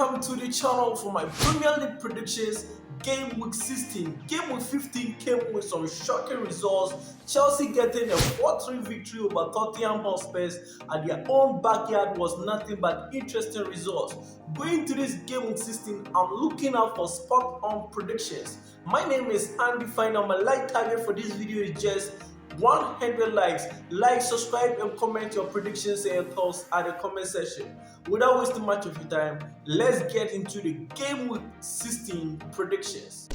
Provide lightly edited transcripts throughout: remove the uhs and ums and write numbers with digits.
Welcome to the channel for my Premier League predictions. Game week 16. Game week 15 came with some shocking results. Chelsea getting a 4-3 victory over Tottenham Forest at their own backyard was nothing but interesting results. Going to this game week 16, I'm looking out for spot on predictions. My name is Andy Fine and my like target for this video is just 100 likes. Like, subscribe and comment your predictions and your thoughts at the comment section. Without wasting much of your time, let's get into the game week 16 predictions.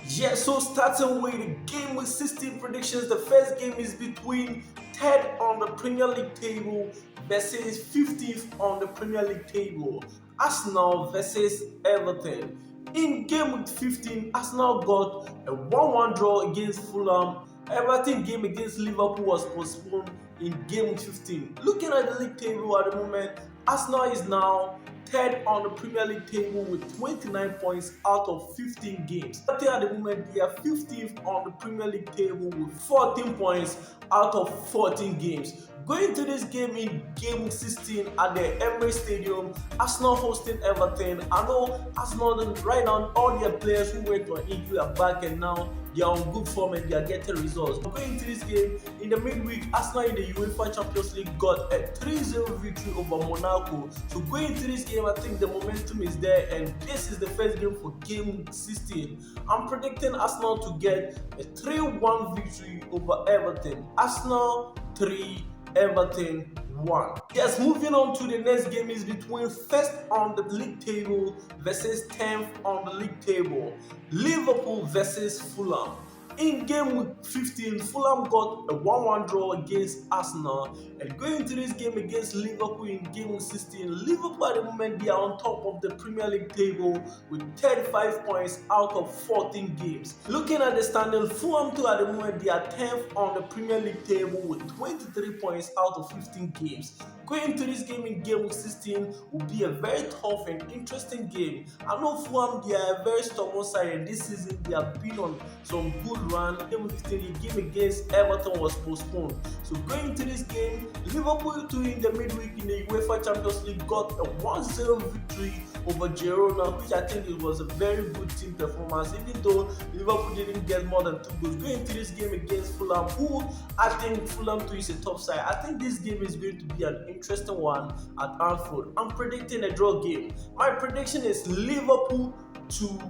Yeah, so starting with the game week 16 predictions, the first game is between 3rd on the Premier League table versus 15th on the Premier League table. Arsenal versus Everton. In game week 15, Arsenal got a 1-1 draw against Fulham. Everton game against Liverpool was postponed in game week 15. Looking at the league table at the moment, Arsenal is now 3rd on the Premier League table with 29 points out of 15 games. At the moment, they are 15th on the Premier League table with 14 points out of 14 games. Going to this game in game 16 at the Emirates Stadium, Arsenal hosting Everton. I know Arsenal right now, all their players who went on injury are back and now they are on good form and they are getting results. Going to this game in the midweek, Arsenal in the UEFA Champions League got a 3-0 victory over Monaco. So going to this game, I think the momentum is there and this is the first game for game 16. I'm predicting Arsenal to get a 3-1 victory over Everton. Arsenal 3, Everton 1. Yes, moving on to the next game is between 1st on the league table versus 10th on the league table. Liverpool versus Fulham. In game week 15, Fulham got a 1-1 draw against Arsenal, and going into this game against Liverpool in game week 16, Liverpool at the moment they are on top of the Premier League table with 35 points out of 14 games. Looking at the standing, Fulham too at the moment they are 10th on the Premier League table with 23 points out of 15 games. Going into this game in game week 16 will be a very tough and interesting game. I know Fulham they are a very stubborn side and this season they have been on some good run. Game 15, the game against Everton was postponed. So going into this game, Liverpool too in the midweek in the UEFA Champions League got a 1-0 victory over Girona, which I think it was a very good team performance, even though Liverpool didn't get more than 2 goals. Going into this game against Fulham, who I think Fulham too is a top side. I think this game is going to be an interesting one at Anfield. I'm predicting a draw game. My prediction is Liverpool 2,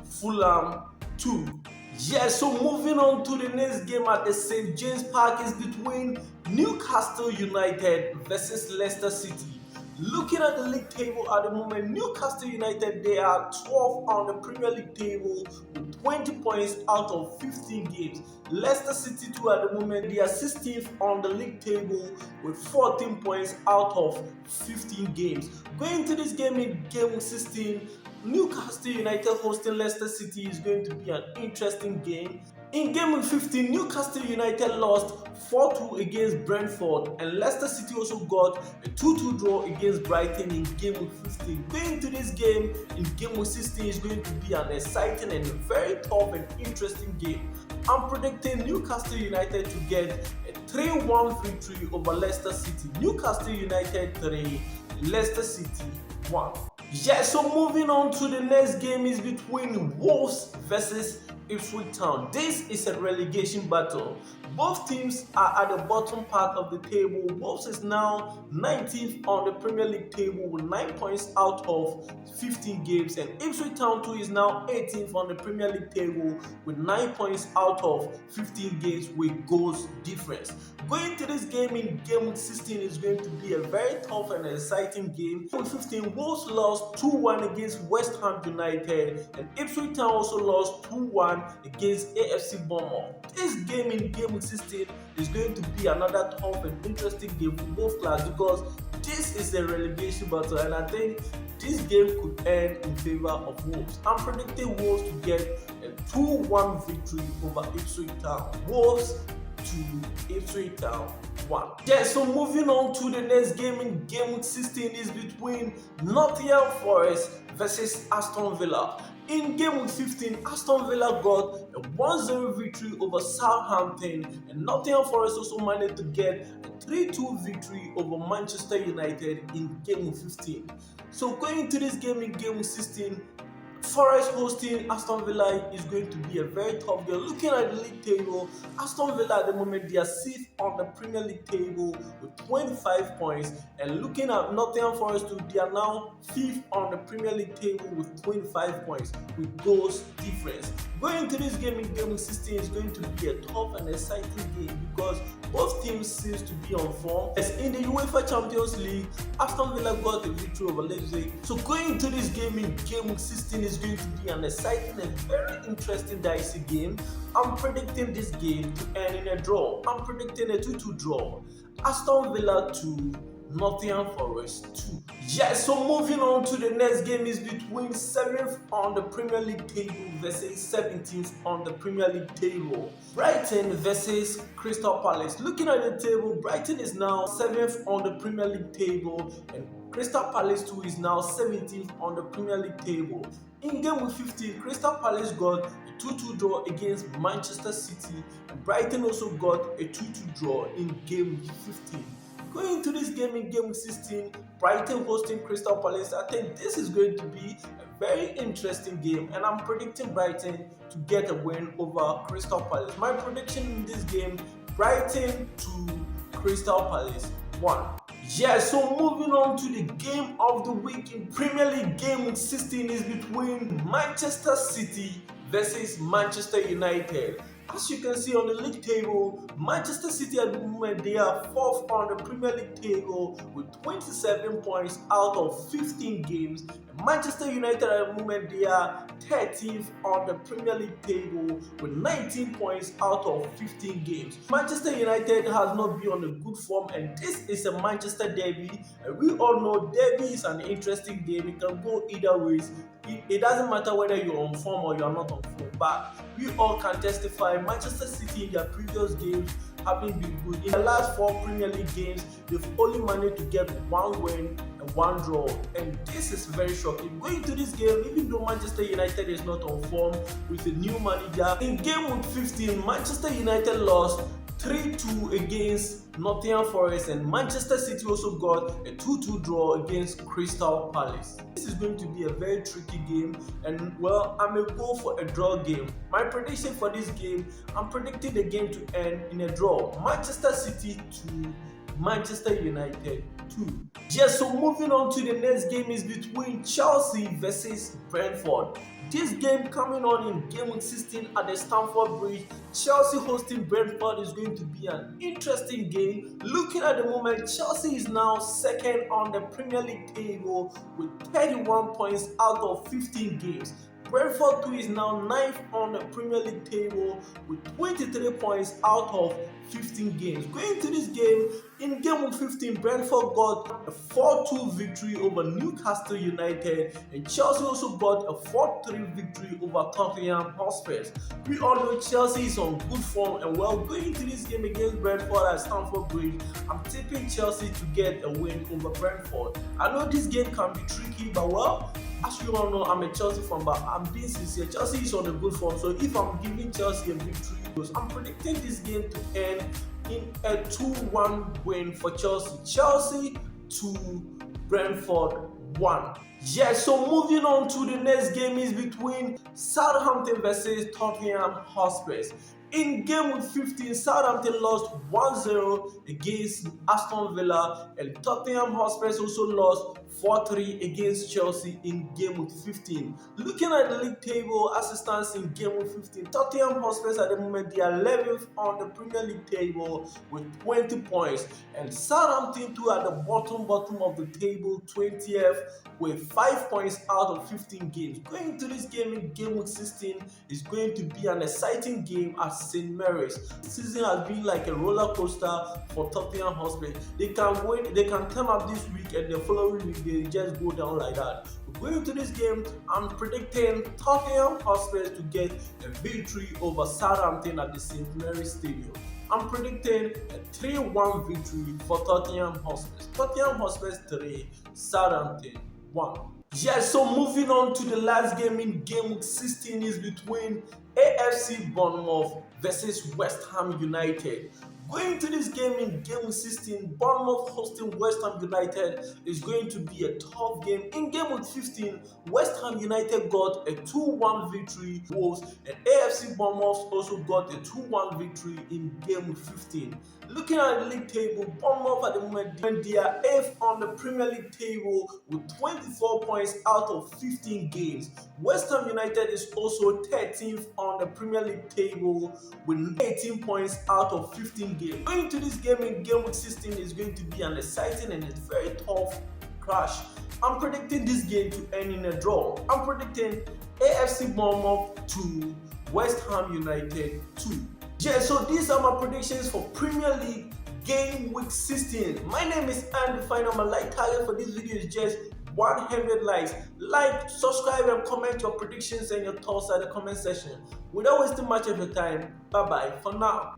Fulham 2. Yeah, so moving on to the next game at the St. James Park is between Newcastle United versus Leicester City. Looking at the league table at the moment, Newcastle United they are 12th on the Premier League table with 20 points out of 15 games. Leicester City too at the moment they are 16th on the league table with 14 points out of 15 games. Going to this game in game 16, Newcastle United hosting Leicester City is going to be an interesting game. In game 15, Newcastle United lost 4-2 against Brentford and Leicester City also got a 2-2 draw against Brighton in game 15. Going to this game in game 16 is going to be an exciting and very tough and interesting game. I'm predicting Newcastle United to get a 3-1 victory over Leicester City. Newcastle United 3, Leicester City 1. Yeah, so moving on to the next game is between Wolves versus Ipswich Town. This is a relegation battle. Both teams are at the bottom part of the table. Wolves is now 19th on the Premier League table with 9 points out of 15 games, and Ipswich Town too is now 18th on the Premier League table with 9 points out of 15 games with goals difference. Going to this game in game 16 is going to be a very tough and exciting game. In 15, Wolves lost 2-1 against West Ham United, and Ipswich Town also lost 2-1 against AFC Bournemouth. This game in game 16 is going to be another tough and interesting game for both clubs because this is a relegation battle and I think this game could end in favor of Wolves. I'm predicting Wolves to get a 2-1 victory over Ipswich Town. Wolves 2, Ipswich Town 1. Yeah, so moving on to the next game in game 16 is between Nottingham Forest versus Aston Villa. In game week 15, Aston Villa got a 1-0 victory over Southampton, and Nottingham Forest also managed to get a 3-2 victory over Manchester United in game week 15. So going into this game in game week 16, Forest hosting Aston Villa is going to be a very tough game. Looking at the league table, Aston Villa at the moment they are 6th on the Premier League table with 25 points, and looking at Nottingham Forest too, they are now 5th on the Premier League table with 25 points with those difference. Going into this game in game week 16 is going to be a tough and exciting game because both teams seems to be on form. As in the UEFA Champions League, Aston Villa got a victory over Leipzig. So going into this game in game week 16 is going to be an exciting and very interesting dicey game. I'm predicting this game to end in a draw. I'm predicting a 2-2 draw. Aston Villa 2, Nottingham Forest 2. Yes, so moving on to the next game is between 7th on the Premier League table versus 17th on the Premier League table. Brighton versus Crystal Palace. Looking at the table, Brighton is now 7th on the Premier League table and Crystal Palace too is now 17th on the Premier League table. In game week 15, Crystal Palace got a 2-2 draw against Manchester City, and Brighton also got a 2-2 draw in game week 15. Going into this game in game week 16, Brighton hosting Crystal Palace, I think this is going to be a very interesting game, and I'm predicting Brighton to get a win over Crystal Palace. My prediction in this game, Brighton 2, Crystal Palace 1. Yeah, so moving on to the game of the week in Premier League game week 16 is between Manchester City versus Manchester United. As you can see on the league table, Manchester City at the moment they are 4th on the Premier League table with 27 points out of 15 games. And Manchester United at the moment they are 13th on the Premier League table with 19 points out of 15 games. Manchester United has not been on a good form, and this is a Manchester derby. And we all know derby is an interesting game. It can go either ways. It doesn't matter whether you're on form or you're not on form, but we all can testify Manchester City in their previous games having been good. In the last 4 Premier League games, they've only managed to get 1 win and 1 draw, and this is very shocking. Going to this game, even though Manchester United is not on form with a new manager, in game week 15, Manchester United lost 3-2 against Nottingham Forest, and Manchester City also got a 2-2 draw against Crystal Palace. This is going to be a very tricky game, and well, I may go for a draw game. My prediction for this game, I'm predicting the game to end in a draw. Manchester City 2, Manchester United 2. Yes, so moving on to the next game is between Chelsea versus Brentford. This game coming on in game week 16 at the Stamford Bridge. Chelsea hosting Brentford is going to be an interesting game. Looking at the moment, Chelsea is now 2nd on the Premier League table with 31 points out of 15 games. Brentford too is now 9th on the Premier League table with 23 points out of 15 games. Going to this game, in game week 15, Brentford got a 4-2 victory over Newcastle United, and Chelsea also got a 4-3 victory over Tottenham Hotspur. We all know Chelsea is on good form, and well, going into this game against Brentford at Stamford Bridge, I'm tipping Chelsea to get a win over Brentford. I know this game can be tricky, but well, as you all know, I'm a Chelsea fan, but I'm being sincere. Chelsea is on a good form, so if I'm giving Chelsea a victory, I'm predicting this game to end in a 2-1 win for Chelsea. Chelsea 2, Brentford 1. Yes, so moving on to the next game is between Southampton versus Tottenham Hotspur. In game week 15, Southampton lost 1-0 against Aston Villa, and Tottenham Hotspur also lost 4-3 against Chelsea in game week 15. Looking at the league table as it stands in game week 15, Tottenham Hotspur at the moment they are 11th on the Premier League table with 20 points, and Southampton too at the bottom of the table, 20th with 5 points out of 15 games. Going to this game in game week 16 is going to be an exciting game at St. Mary's. This season has been like a roller coaster for Tottenham Hotspur. They can win, they can turn up this week, and the following week they just go down like that. Going to this game, I'm predicting Tottenham Hotspur to get a victory over Southampton at the St. Mary's Stadium. I'm predicting a 3-1 victory for Tottenham Hotspur. Tottenham Hotspur 3, Southampton 1. Yeah, so moving on to the last game in game week 16 is between AFC Bournemouth versus West Ham United. Going to this game in game week 16, Bournemouth hosting West Ham United is going to be a tough game. In game week 15, West Ham United got a 2-1 victory, and AFC Bournemouth also got a 2-1 victory in game week 15. Looking at the league table, Bournemouth at the moment they are 8th on the Premier League table with 24 points out of 15 games. West Ham United is also 13th on the Premier League table with 18 points out of 15 games. Going to this game in game week 16 is going to be an exciting and it's very tough clash. I'm predicting this game to end in a draw. I'm predicting AFC Bournemouth 2, West Ham United 2. Yeah, so these are my predictions for Premier League game week 16. My name is Andy. My like target for this video is just 100 likes. Like, subscribe, and comment your predictions and your thoughts at the comment section. Without wasting much of your time, bye bye for now.